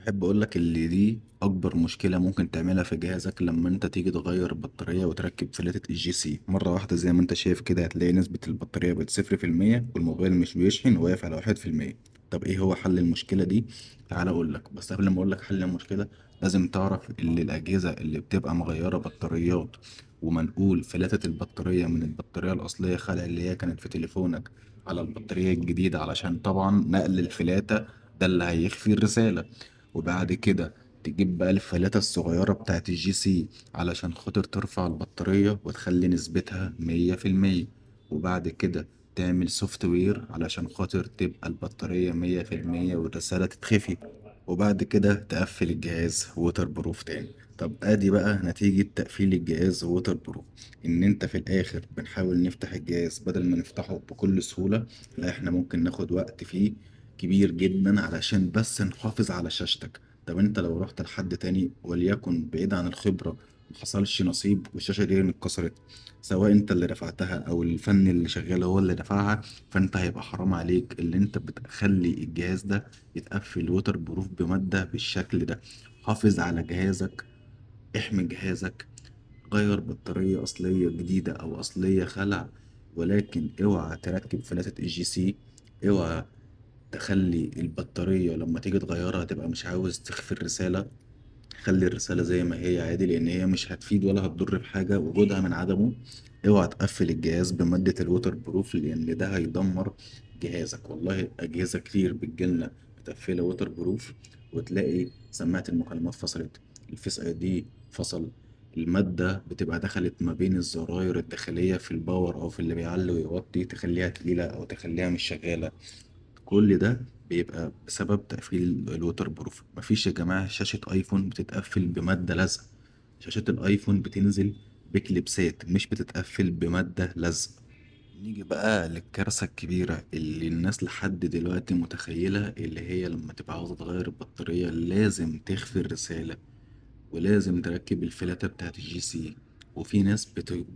احب اقول لك اللي دي اكبر مشكله ممكن تعملها في جهازك لما انت تيجي تغير البطاريه وتركب فلاتة الجي سي مره واحده. زي ما انت شايف كده هتلاقي نسبه البطاريه بقت 0% والموبايل مش بيشحن وواقف على 1%. طب ايه هو حل المشكله دي؟ تعال اقول لك، بس قبل ما اقول لك حل المشكله لازم تعرف ان الاجهزه اللي بتبقى مغيره بطاريات ومنقول فلاتة البطاريه من البطاريه الاصليه خلع اللي هي كانت في تليفونك على البطاريه الجديده، علشان طبعا نقل الفلاتة ده اللي هيخفي الرسالة. وبعد كده تجيب بقى الفلاتة الصغيرة بتاعت الجي سي علشان خاطر ترفع البطارية وتخلي نسبتها 100%. وبعد كده تعمل سوفت وير علشان خاطر تبقى البطارية 100% والرسالة تتخفي. وبعد كده تقفل الجهاز ووتر بروف تاني. طب ادي بقى نتيجة تقفيل الجهاز ووتر بروف، ان انت في الاخر بنحاول نفتح الجهاز بدل ما نفتحه بكل سهولة، لا احنا ممكن ناخد وقت فيه كبير جدا علشان بس نحافظ على شاشتك. طب انت لو رحت لحد تاني وليكن بعيد عن الخبرة محصلش نصيب والشاشة دي اتكسرت، سواء انت اللي رفعتها او الفني اللي شغال هو اللي رفعها، فانت هيبقى حرام عليك اللي انت بتخلي الجهاز ده يتقفل ووتر بروف بمادة بالشكل ده. حافظ على جهازك، احمي جهازك، غير بطارية أصلية جديدة أو أصلية خلع، ولكن اوعى تركب فلاتة الجي سي. اوعى تخلي البطارية لما تيجي تغيرها تبقى مش عاوز تخفي الرسالة. خلي الرسالة زي ما هي عادي، لأن هي مش هتفيد ولا هتضر بحاجة وجودها من عدمه. اوعى تقفل الجهاز بمادة الووتر بروف لأن ده هيدمر جهازك. والله أجهزة كتير بتجيلنا متقفلة ووتر بروف وتلاقي سماعة المكالمات فصلت، الفيس اي دي فصل، المادة بتبقى دخلت ما بين الزراير الداخلية في الباور أو في اللي بيعلي ويوطي تخليها تقيلة أو تخليها مش شغالة. كل ده بيبقى بسبب تقفيل الوتر بروف. مفيش يا جماعة شاشة ايفون بتتقفل بمادة لزق، شاشة الايفون بتنزل بكليبسات مش بتتقفل بمادة لزق. نيجي بقى للكارثة الكبيرة اللي الناس لحد دلوقتي متخيلة، اللي هي لما تبقى عاوزة تغير البطارية لازم تخفي الرسالة ولازم تركب الفلاتة بتاعت الجي سي. وفي ناس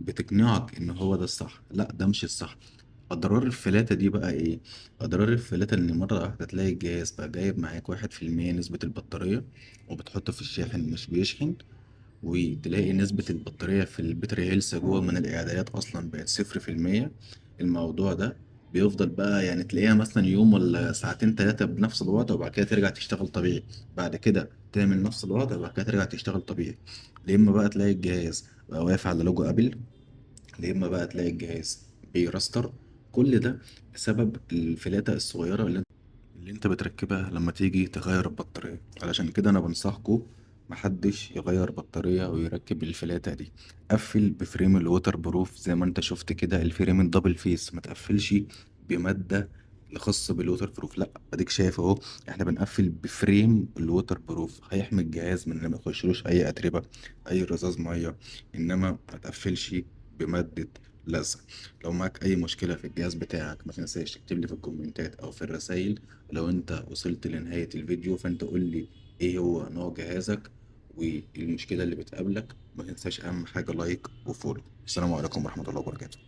بتقنعك ان هو ده الصح، لا ده مش الصح. اضرار الفلاتة دي بقى ايه؟ اضرار الفلاتة ان مرة واحدة تلاقي الجهاز بقى جايب معاك 1% نسبة البطارية وبتحطه في الشاحن مش بيشحن، وتلاقي نسبة البطارية في البتري هيلث جوه من الإعدادات أصلا بقت 0%. الموضوع ده بيفضل بقى يعني تلاقيها مثلا يوم ولا ساعتين تلاتة بنفس الوضع وبعد كده ترجع تشتغل طبيعي، بعد كده تعمل نفس الوضع وبعد كده ترجع تشتغل طبيعي. يا إما بقى تلاقي الجهاز بقى واقف على لوجو أبل، يا إما بقى تلاقي الجهاز بيرستر. كل ده بسبب الفلاتة الصغيرة اللي انت بتركبها لما تيجي تغير البطارية. علشان كده انا بنصحكوا محدش يغير بطارية ويركب الفلاتة دي. قفل بفريم الووتر بروف زي ما انت شفت كده، الفريم الدبل فيس، ما تقفلش بمادة خاصة بالووتر بروف. لا اديك شايف اهو، احنا بنقفل بفريم الووتر بروف هيحمي الجهاز من ان ما يخشلوش اي اتربة، اي رذاذ مية، انما ما تقفلش بمادة لزق. لو معاك اي مشكلة في الجهاز بتاعك ما تنساش تكتب لي في الكومنتات او في الرسائل. لو انت وصلت لنهاية الفيديو فانت قول لي ايه هو نوع جهازك والمشكلة اللي بتقابلك. ما تنساش اهم حاجة لايك وفولو. السلام عليكم ورحمة الله وبركاته.